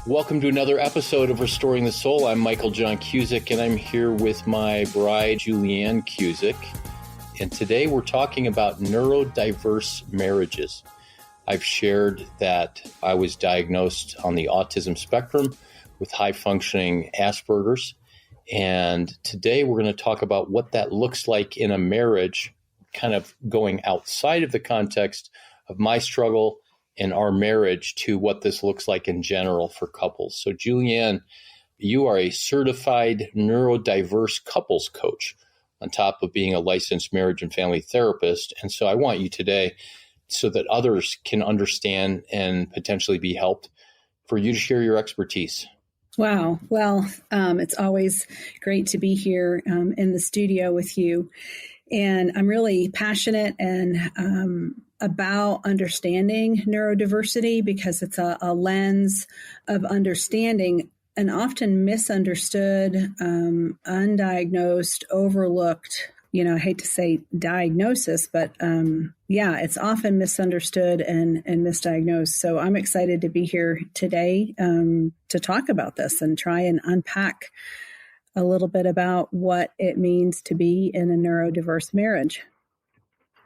Welcome to another episode of Restoring the Soul. I'm Michael John Cusick, and I'm here with my bride, Julianne Cusick. And today we're talking about neurodiverse marriages. I've shared that I was diagnosed on the autism spectrum with high-functioning Asperger's. And today we're going to talk about what that looks like in a marriage, kind of going outside of the context of my struggle in our marriage to what this looks like in general for couples. So Julianne, you are a certified neurodiverse couples coach on top of being a licensed marriage and family therapist. And so I want you today, so that others can understand and potentially be helped, for you to share your expertise. Wow. Well, it's always great to be here in the studio with you. And I'm really passionate and about understanding neurodiversity because it's a lens of understanding an often misunderstood, undiagnosed, overlooked, I hate to say diagnosis, but it's often misunderstood and misdiagnosed. So I'm excited to be here today to talk about this and try and unpack a little bit about what it means to be in a neurodiverse marriage.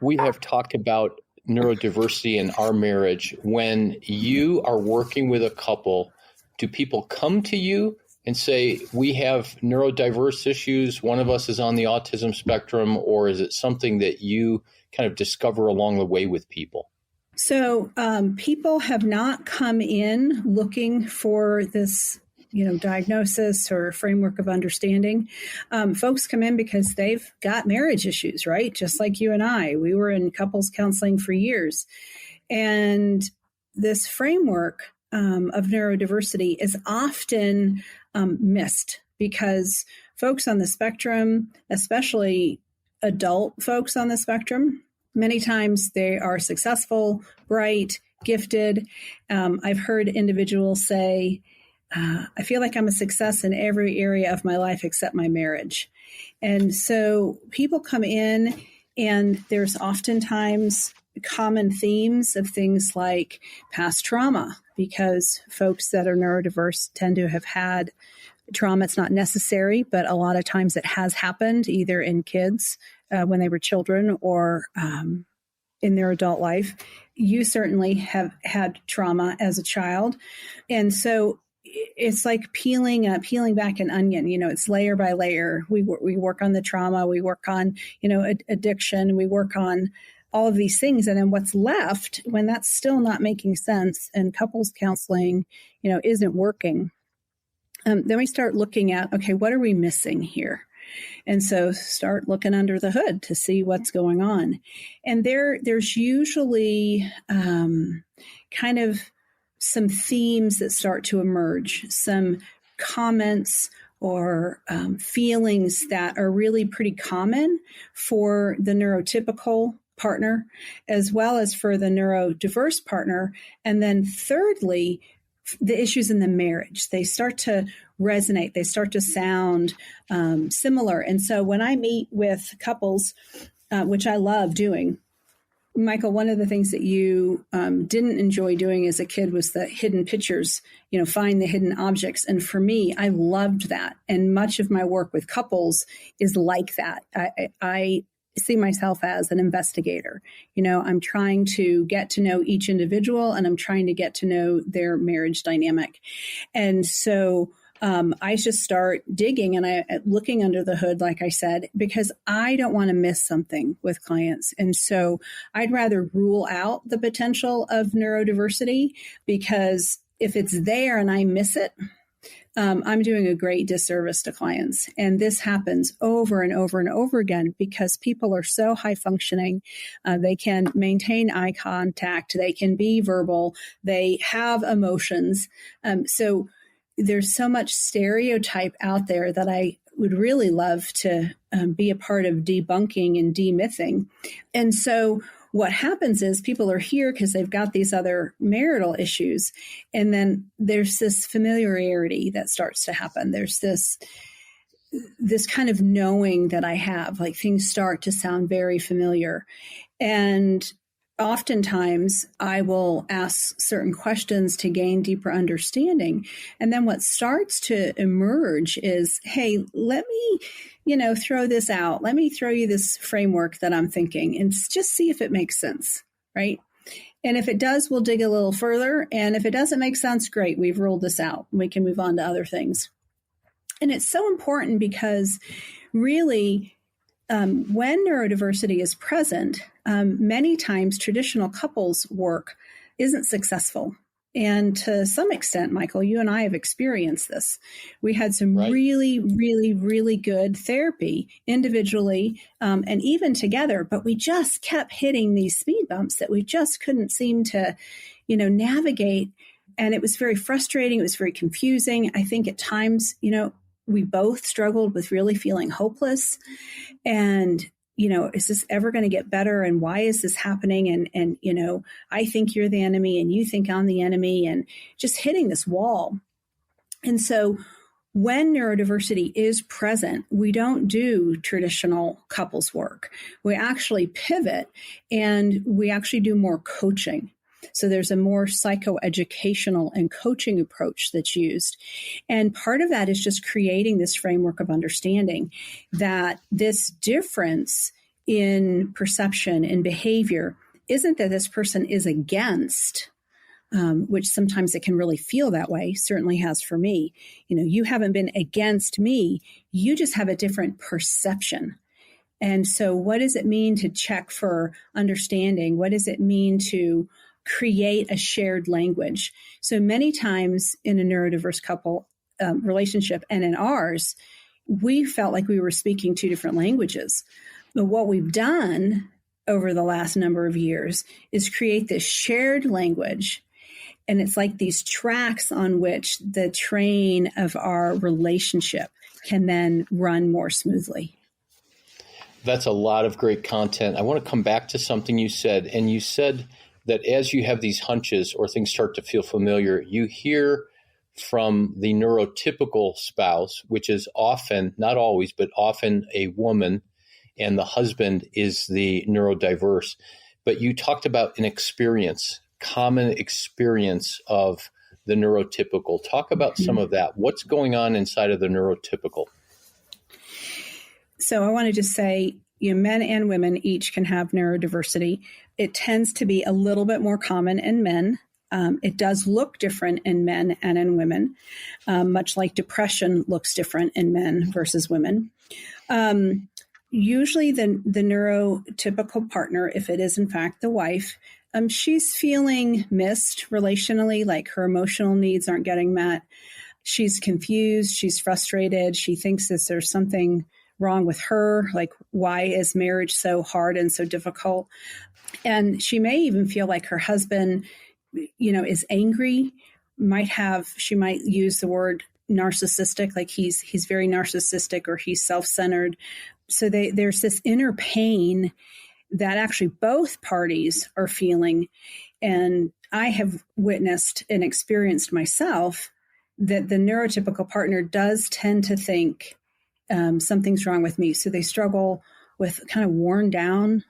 We have talked about neurodiversity in our marriage. When you are working with a couple, do people come to you and say, we have neurodiverse issues, one of us is on the autism spectrum, or is it something that you kind of discover along the way with people? So people have not come in looking for this diagnosis or framework of understanding. Folks come in because they've got marriage issues, right? Just like you and I. We were in couples counseling for years. And this framework of neurodiversity is often missed because folks on the spectrum, especially adult folks on the spectrum, many times they are successful, bright, gifted. I've heard individuals say, I feel like I'm a success in every area of my life except my marriage. And so people come in and there's oftentimes common themes of things like past trauma, because folks that are neurodiverse tend to have had trauma. It's not necessary, but a lot of times it has happened either in kids when they were children or in their adult life. You certainly have had trauma as a child. And so it's like peeling back an onion. It's layer by layer. We work on the trauma. We work on, addiction. We work on all of these things. And then what's left when that's still not making sense and couples counseling, isn't working, then we start looking at, okay, what are we missing here? And so start looking under the hood to see what's going on. And there's usually kind of some themes that start to emerge, some comments or feelings that are really pretty common for the neurotypical partner, as well as for the neurodiverse partner. And then thirdly, the issues in the marriage, they start to resonate. They start to sound similar. And so when I meet with couples, which I love doing, Michael, one of the things that you didn't enjoy doing as a kid was the hidden pictures, find the hidden objects. And for me, I loved that. And much of my work with couples is like that. I see myself as an investigator. I'm trying to get to know each individual and I'm trying to get to know their marriage dynamic. And so I just start digging and looking under the hood, like I said, because I don't want to miss something with clients. And so I'd rather rule out the potential of neurodiversity, because if it's there and I miss it, I'm doing a great disservice to clients. And this happens over and over and over again because people are so high functioning. They can maintain eye contact. They can be verbal. They have emotions. So there's so much stereotype out there that I would really love to be a part of debunking and demything. And so what happens is people are here because they've got these other marital issues. And then there's this familiarity that starts to happen. There's this kind of knowing that I have, like things start to sound very familiar. And oftentimes I will ask certain questions to gain deeper understanding. And then what starts to emerge is, hey, let me, throw this out. Let me throw you this framework that I'm thinking and just see if it makes sense, right? And if it does, we'll dig a little further. And if it doesn't make sense, great, we've ruled this out. We can move on to other things. And it's so important because really, when neurodiversity is present, many times traditional couples work isn't successful. And to some extent, Michael, you and I have experienced this. We had some really, really, really good therapy individually and even together, but we just kept hitting these speed bumps that we just couldn't seem to, navigate. And it was very frustrating. It was very confusing. I think at times, we both struggled with really feeling hopeless and, is this ever going to get better? And why is this happening? And, I think you're the enemy and you think I'm the enemy, and just hitting this wall. And so when neurodiversity is present, we don't do traditional couples work. We actually pivot and we actually do more coaching. So there's a more psychoeducational and coaching approach that's used. And part of that is just creating this framework of understanding that this difference in perception and behavior isn't that this person is against, which sometimes it can really feel that way, certainly has for me. You haven't been against me, you just have a different perception. And so what does it mean to check for understanding? What does it mean to create a shared language? So many times in a neurodiverse couple relationship and in ours, we felt like we were speaking two different languages. But what we've done over the last number of years is create this shared language. And it's like these tracks on which the train of our relationship can then run more smoothly. That's a lot of great content. I want to come back to something you said. And you said that as you have these hunches or things start to feel familiar, you hear from the neurotypical spouse, which is often, not always, but often a woman, and the husband is the neurodiverse. But you talked about an experience, common experience of the neurotypical. Talk about some of that. What's going on inside of the neurotypical? So I want to just say, men and women each can have neurodiversity. It tends to be a little bit more common in men. It does look different in men and in women, much like depression looks different in men versus women. Usually the neurotypical partner, if it is in fact the wife, she's feeling missed relationally, like her emotional needs aren't getting met. She's confused. She's frustrated. She thinks that there's something wrong with her. Like, why is marriage so hard and so difficult? And she may even feel like her husband, is angry. She might use the word narcissistic, like he's very narcissistic or he's self-centered. So there's this inner pain that actually both parties are feeling. And I have witnessed and experienced myself that the neurotypical partner does tend to think something's wrong with me. So they struggle with kind of worn down,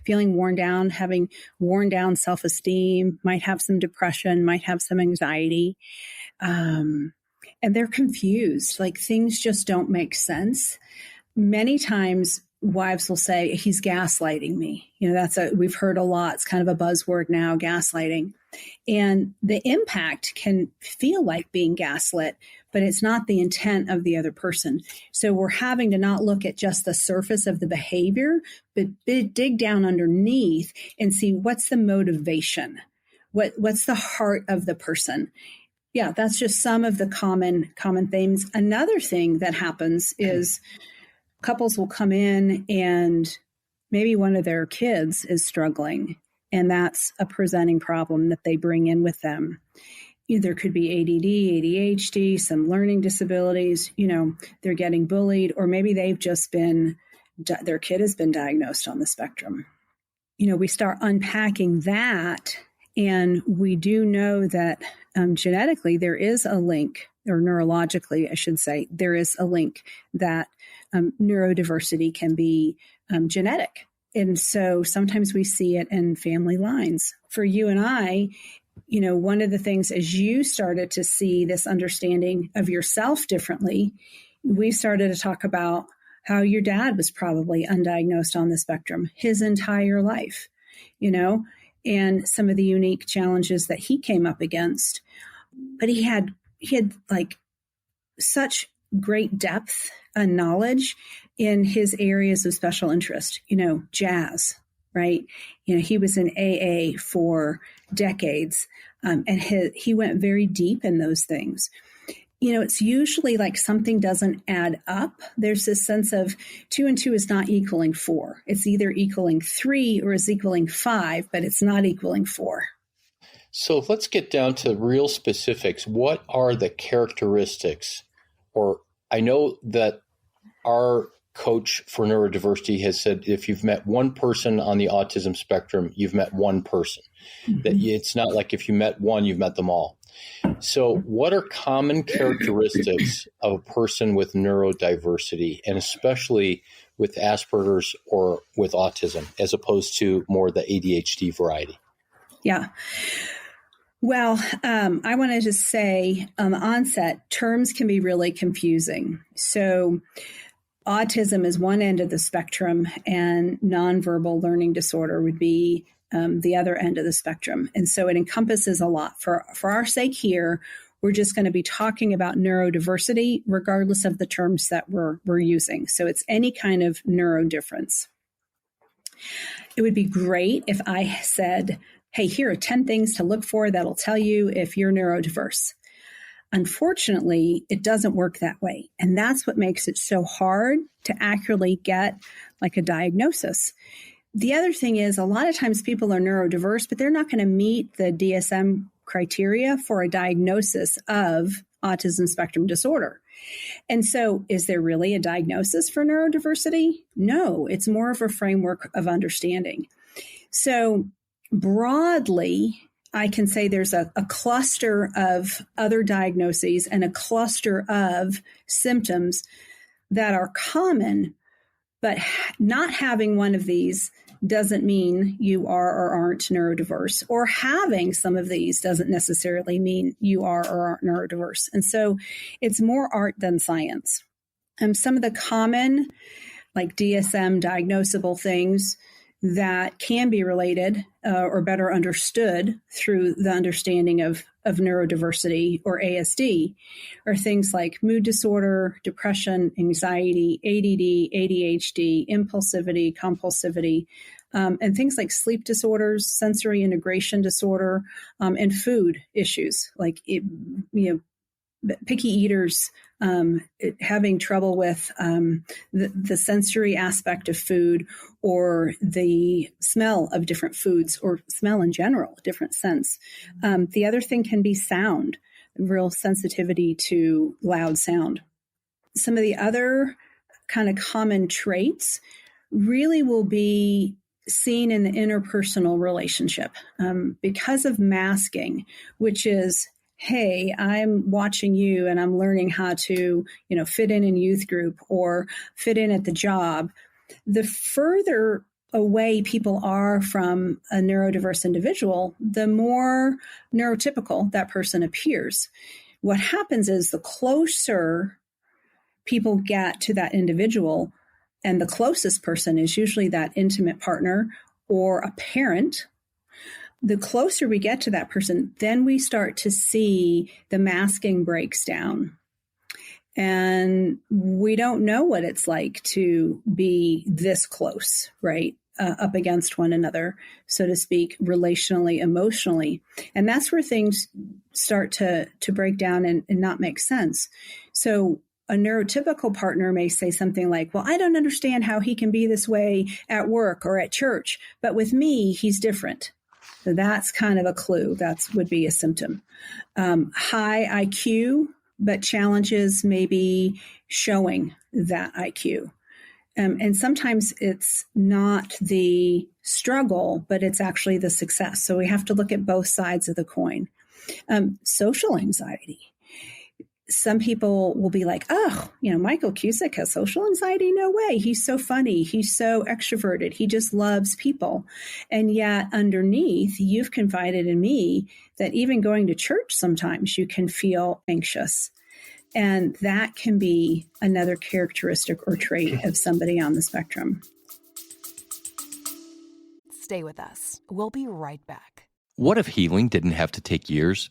feeling worn down, having worn down self-esteem, might have some depression, might have some anxiety. And they're confused, like things just don't make sense. Many times wives will say, he's gaslighting me. We've heard a lot. It's kind of a buzzword now, gaslighting. And the impact can feel like being gaslit, but it's not the intent of the other person. So we're having to not look at just the surface of the behavior, but dig down underneath and see what's the motivation, what's the heart of the person. Yeah, that's just some of the common themes. Another thing that happens is couples will come in and maybe one of their kids is struggling, and that's a presenting problem that they bring in with them. There could be ADD, ADHD, some learning disabilities, they're getting bullied, or maybe their kid has been diagnosed on the spectrum. We start unpacking that, and we do know that genetically there is a link, or neurologically, I should say, there is a link that neurodiversity can be genetic. And so sometimes we see it in family lines. For you and I, one of the things as you started to see this understanding of yourself differently, we started to talk about how your dad was probably undiagnosed on the spectrum his entire life, and some of the unique challenges that he came up against. But he had like such great depth and knowledge in his areas of special interest, jazz, right? He was in AA for decades, and he went very deep in those things. It's usually like something doesn't add up. There's this sense of 2 and 2 is not equaling 4. It's either equaling 3 or is equaling 5, but it's not equaling 4. So let's get down to real specifics. What are the characteristics? Or I know that our coach for neurodiversity has said if you've met one person on the autism spectrum, you've met one person. Mm-hmm. That it's not like if you met one, you've met them all. So what are common characteristics of a person with neurodiversity, and especially with Asperger's or with autism, as opposed to more the ADHD variety? Yeah. Well, I wanted to say on the onset, terms can be really confusing. So autism is one end of the spectrum, and nonverbal learning disorder would be the other end of the spectrum. And so it encompasses a lot. For our sake here, we're just going to be talking about neurodiversity, regardless of the terms that we're using. So it's any kind of neurodifference. It would be great if I said, hey, here are 10 things to look for that'll tell you if you're neurodiverse. Unfortunately, it doesn't work that way. And that's what makes it so hard to accurately get like a diagnosis. The other thing is a lot of times people are neurodiverse, but they're not going to meet the DSM criteria for a diagnosis of autism spectrum disorder. And so is there really a diagnosis for neurodiversity? No, it's more of a framework of understanding. So broadly, I can say there's a cluster of other diagnoses and a cluster of symptoms that are common, but not having one of these doesn't mean you are or aren't neurodiverse, or having some of these doesn't necessarily mean you are or aren't neurodiverse. And so it's more art than science. Some of the common, like DSM diagnosable things that can be related or better understood through the understanding of neurodiversity or ASD are things like mood disorder, depression, anxiety, ADD, ADHD, impulsivity, compulsivity, and things like sleep disorders, sensory integration disorder, and food issues like picky eaters, having trouble with the sensory aspect of food or the smell of different foods or smell in general, different scents. The other thing can be sound, real sensitivity to loud sound. Some of the other kind of common traits really will be seen in the interpersonal relationship because of masking, which is, hey, I'm watching you and I'm learning how to, fit in youth group or fit in at the job. The further away people are from a neurodiverse individual, the more neurotypical that person appears. What happens is the closer people get to that individual, and the closest person is usually that intimate partner or a parent, the closer we get to that person, then we start to see the masking breaks down. And we don't know what it's like to be this close, right? Up against one another, so to speak, relationally, emotionally. And that's where things start to break down and not make sense. So a neurotypical partner may say something like, well, I don't understand how he can be this way at work or at church, but with me, he's different. So that's kind of a clue. That would be a symptom. High IQ, but challenges may be showing that IQ. And sometimes it's not the struggle, but it's actually the success. So we have to look at both sides of the coin. Social anxiety. some people will be like, oh, Michael Cusick has social anxiety? No way. He's so funny. He's so extroverted. He just loves people. And yet underneath, you've confided in me that even going to church sometimes you can feel anxious. And that can be another characteristic or trait of somebody on the spectrum. Stay with us. We'll be right back. What if healing didn't have to take years?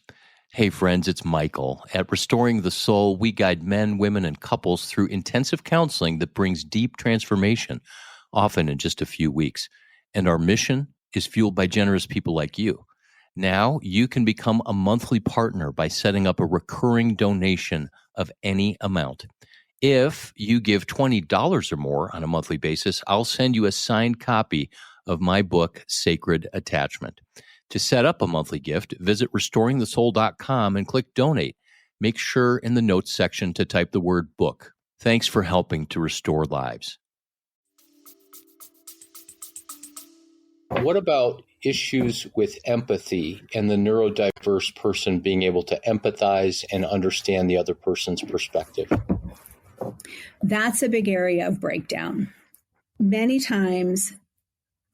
Hey friends, it's Michael. At Restoring the Soul, we guide men, women, and couples through intensive counseling that brings deep transformation, often in just a few weeks. And our mission is fueled by generous people like you. Now you can become a monthly partner by setting up a recurring donation of any amount. If you give $20 or more on a monthly basis, I'll send you a signed copy of my book, Sacred Attachment. To set up a monthly gift, visit restoringthesoul.com and click donate. Make sure in the notes section to type the word book. Thanks for helping to restore lives. What about issues with empathy and the neurodiverse person being able to empathize and understand the other person's perspective? That's a big area of breakdown. Many times,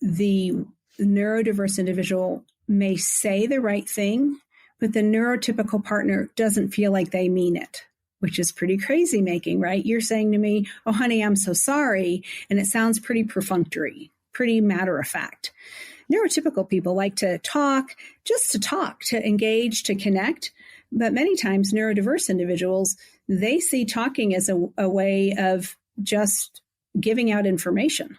the neurodiverse individual may say the right thing, but the neurotypical partner doesn't feel like they mean it, which is pretty crazy making, right? You're saying to me, oh, honey, I'm so sorry. And it sounds pretty perfunctory, pretty matter of fact. Neurotypical people like to talk, just to talk, to engage, to connect. But many times neurodiverse individuals, they see talking as a way of just giving out information.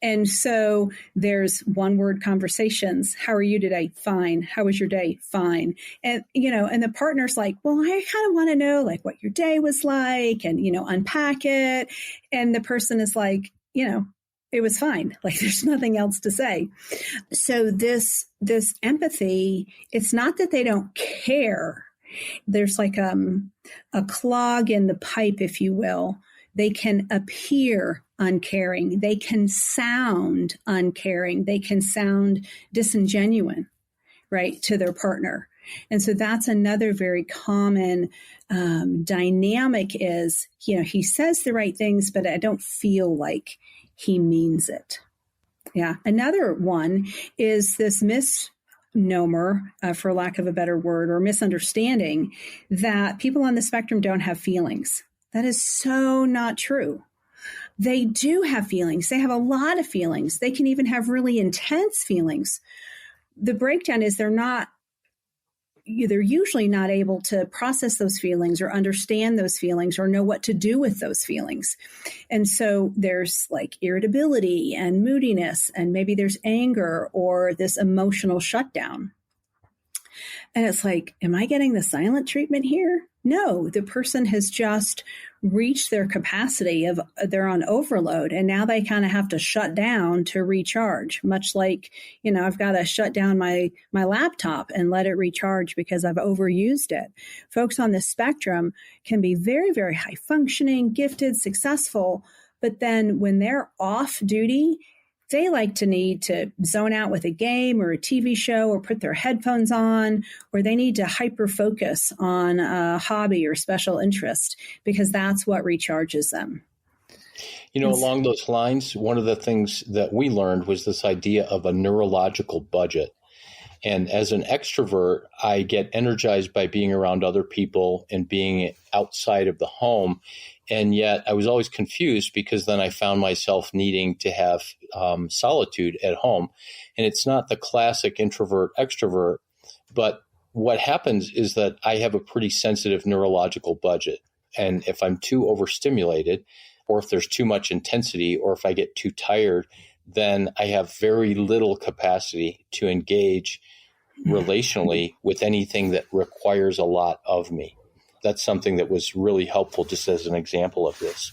And so there's one-word conversations. How are you today? Fine. How was your day? Fine. And, and the partner's like, well, I kind of want to know like what your day was like and, unpack it. And the person is like, it was fine. Like there's nothing else to say. So this empathy, it's not that they don't care. There's like a clog in the pipe, if you will. They can appear uncaring. They can sound uncaring. They can sound disingenuous, right, to their partner. And so that's another very common dynamic is, he says the right things, but I don't feel like he means it. Yeah. Another one is this misnomer, for lack of a better word, or misunderstanding that people on the spectrum don't have feelings. That is so not true. They do have feelings. They have a lot of feelings. They can even have really intense feelings. The breakdown is they're usually not able to process those feelings or understand those feelings or know what to do with those feelings. And so there's like irritability and moodiness, and maybe there's anger or this emotional shutdown. And it's like, am I getting the silent treatment here? No, the person has just reached their capacity of they're on overload, and now they kind of have to shut down to recharge, much like, I've got to shut down my laptop and let it recharge because I've overused it. Folks on the spectrum can be very, very high functioning, gifted, successful, but then when they're off duty, they like to need to zone out with a game or a TV show or put their headphones on, or they need to hyper focus on a hobby or special interest because that's what recharges them. Along those lines, one of the things that we learned was this idea of a neurological budget. And as an extrovert, I get energized by being around other people and being outside of the home. And yet I was always confused because then I found myself needing to have solitude at home. And it's not the classic introvert extrovert, but what happens is that I have a pretty sensitive neurological budget. And if I'm too overstimulated, or if there's too much intensity, or if I get too tired, then I have very little capacity to engage relationally with anything that requires a lot of me. That's something that was really helpful just as an example of this.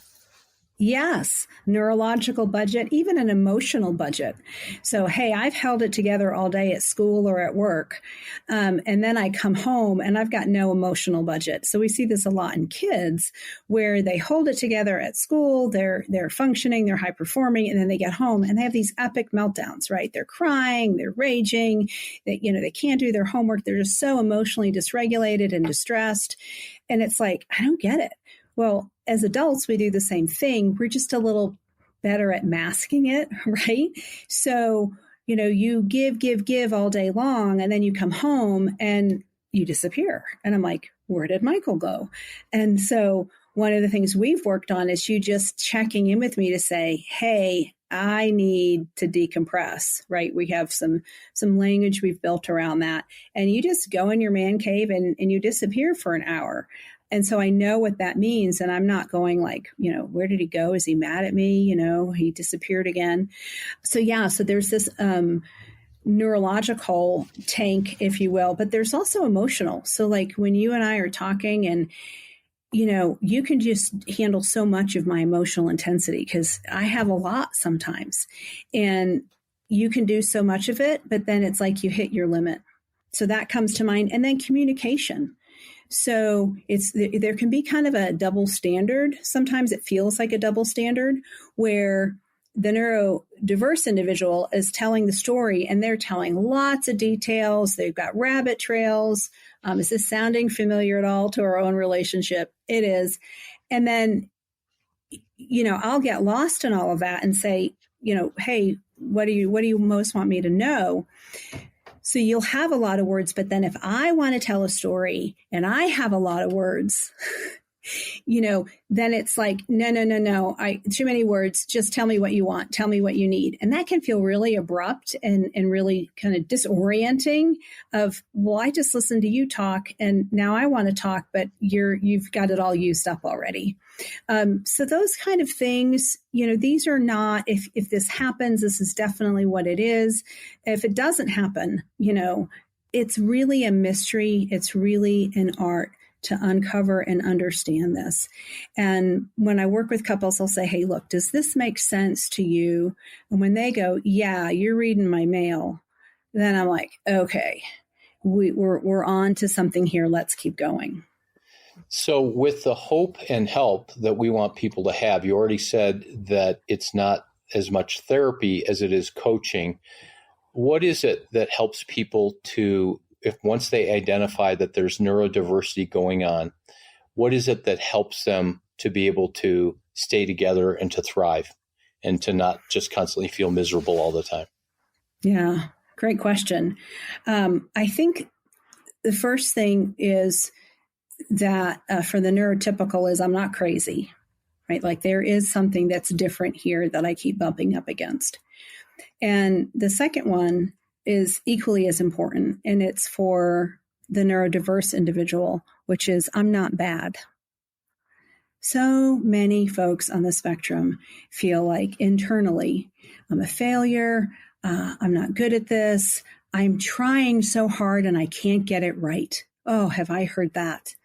Yes, neurological budget, even an emotional budget. So, hey, I've held it together all day at school or at work. And then I come home and I've got no emotional budget. So we see this a lot in kids where they hold it together at school, they're functioning, they're high performing, and then they get home and they have these epic meltdowns, right? They're crying, they're raging, they can't do their homework. They're just so emotionally dysregulated and distressed. And it's like, I don't get it. Well, as adults, we do the same thing. We're just a little better at masking it, right? So, you give all day long, and then you come home and you disappear. And I'm like, where did Michael go? And so one of the things we've worked on is you just checking in with me to say, hey, I need to decompress, right? We have some language we've built around that. And you just go in your man cave and you disappear for an hour. And so I know what that means. And I'm not going like, where did he go? Is he mad at me? He disappeared again. So there's this neurological tank, if you will, but there's also emotional. So like when you and I are talking and, you can just handle so much of my emotional intensity because I have a lot sometimes. And you can do so much of it, but then it's like you hit your limit. So that comes to mind. And then communication. So there can be kind of a double standard. Sometimes it feels like a double standard where the neurodiverse individual is telling the story and they're telling lots of details. They've got rabbit trails. Is this sounding familiar at all to our own relationship? It is. And then, I'll get lost in all of that and say, hey, what do you most want me to know? So you'll have a lot of words, but then if I want to tell a story and I have a lot of words, then it's like, no, too many words. Just tell me what you want. Tell me what you need. And that can feel really abrupt and really kind of disorienting of, well, I just listened to you talk and now I want to talk, but you've got it all used up already. So those kind of things, these are not, if this happens, this is definitely what it is. If it doesn't happen, it's really a mystery. It's really an art to uncover and understand this. And when I work with couples, I'll say, hey, look, does this make sense to you? And when they go, yeah, you're reading my mail, then I'm like, okay, we're on to something here. Let's keep going. So with the hope and help that we want people to have, you already said that it's not as much therapy as it is coaching. What is it that helps people to, if once they identify that there's neurodiversity going on, what is it that helps them to be able to stay together and to thrive and to not just constantly feel miserable all the time? Yeah, great question. I think the first thing is that for the neurotypical is I'm not crazy, right? Like there is something that's different here that I keep bumping up against. And the second one is equally as important, and it's for the neurodiverse individual, which is I'm not bad. So many folks on the spectrum feel like internally, I'm a failure, I'm not good at this, I'm trying so hard and I can't get it right. Oh, have I heard that?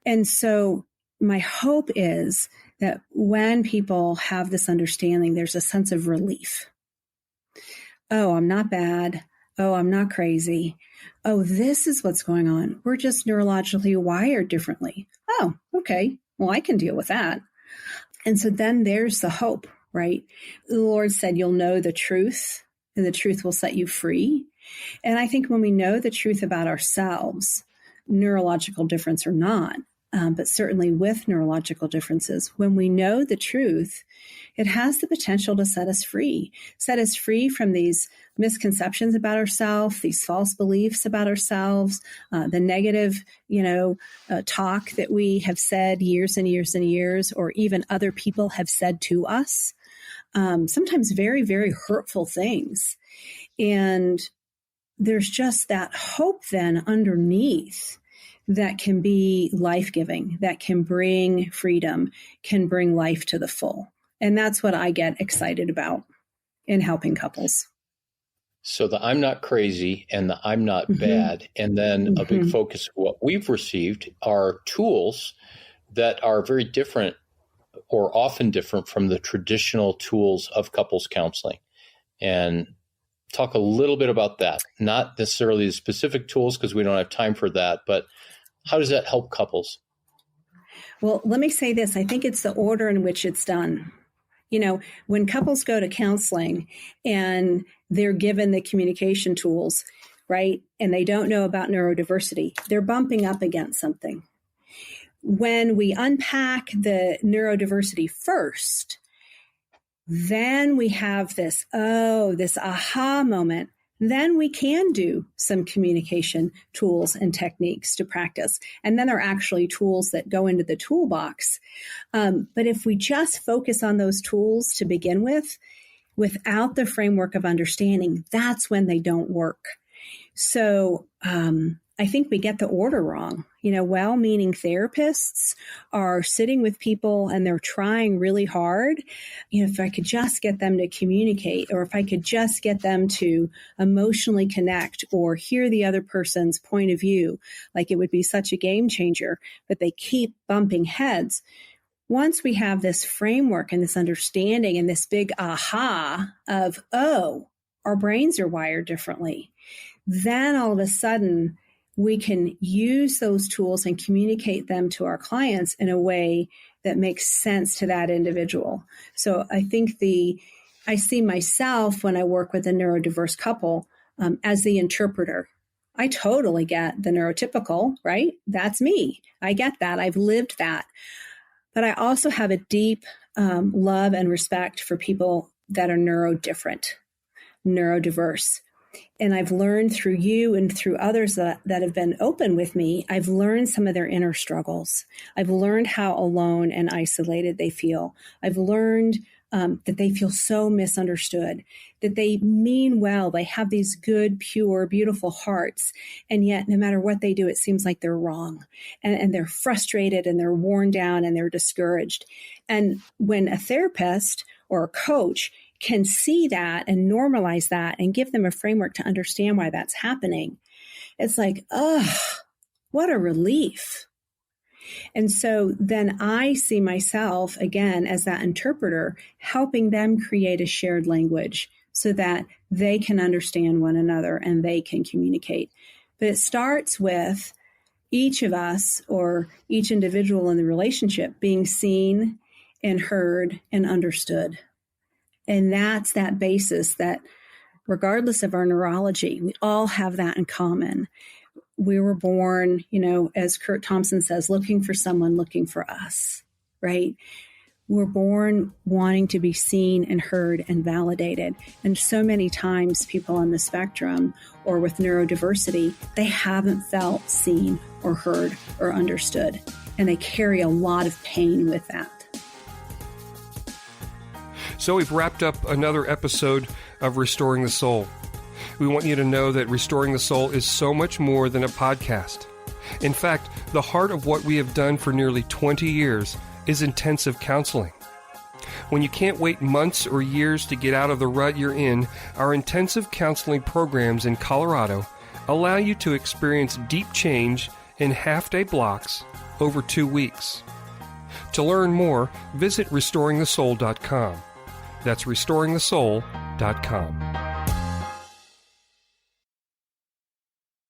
And so my hope is that when people have this understanding, there's a sense of relief. Oh, I'm not bad. Oh, I'm not crazy. Oh, this is what's going on. We're just neurologically wired differently. Oh, okay. Well, I can deal with that. And so then there's the hope, right? The Lord said, you'll know the truth and the truth will set you free. And I think when we know the truth about ourselves, neurological difference or not, but certainly with neurological differences, when we know the truth, it has the potential to set us free from these misconceptions about ourselves, these false beliefs about ourselves, the negative, talk that we have said years and years and years, or even other people have said to us, sometimes very, very hurtful things. And there's just that hope then underneath that can be life-giving, that can bring freedom, can bring life to the full. And that's what I get excited about in helping couples. So the I'm not crazy and the I'm not bad. And then a big focus of what we've received are tools that are very different or often different from the traditional tools of couples counseling. And talk a little bit about that. Not necessarily the specific tools because we don't have time for that, but how does that help couples? Well, let me say this. I think it's the order in which it's done. When couples go to counseling and they're given the communication tools, right, and they don't know about neurodiversity, they're bumping up against something. When we unpack the neurodiversity first, then we have this aha moment. Then we can do some communication tools and techniques to practice. And then there are actually tools that go into the toolbox. But if we just focus on those tools to begin with, without the framework of understanding, that's when they don't work. So I think we get the order wrong. Well-meaning therapists are sitting with people and they're trying really hard. If I could just get them to communicate, or if I could just get them to emotionally connect or hear the other person's point of view, like it would be such a game changer, but they keep bumping heads. Once we have this framework and this understanding and this big aha of, our brains are wired differently, then all of a sudden, we can use those tools and communicate them to our clients in a way that makes sense to that individual. So I think I see myself when I work with a neurodiverse couple as the interpreter. I totally get the neurotypical, right? That's me. I get that. I've lived that. But I also have a deep love and respect for people that are neurodiverse. And I've learned through you and through others that have been open with me, I've learned some of their inner struggles. I've learned how alone and isolated they feel. I've learned that they feel so misunderstood, that they mean well. They have these good, pure, beautiful hearts. And yet, no matter what they do, it seems like they're wrong. And they're frustrated and they're worn down and they're discouraged. And when a therapist or a coach can see that and normalize that and give them a framework to understand why that's happening, it's like, what a relief. And so then I see myself again as that interpreter, helping them create a shared language so that they can understand one another and they can communicate. But it starts with each of us or each individual in the relationship being seen and heard and understood. And that's that basis that regardless of our neurology, we all have that in common. We were born, as Kurt Thompson says, looking for someone looking for us, right? We're born wanting to be seen and heard and validated. And so many times people on the spectrum or with neurodiversity, they haven't felt seen or heard or understood. And they carry a lot of pain with that. So we've wrapped up another episode of Restoring the Soul. We want you to know that Restoring the Soul is so much more than a podcast. In fact, the heart of what we have done for nearly 20 years is intensive counseling. When you can't wait months or years to get out of the rut you're in, our intensive counseling programs in Colorado allow you to experience deep change in half-day blocks over 2 weeks. To learn more, visit restoringthesoul.com. That's restoringthesoul.com.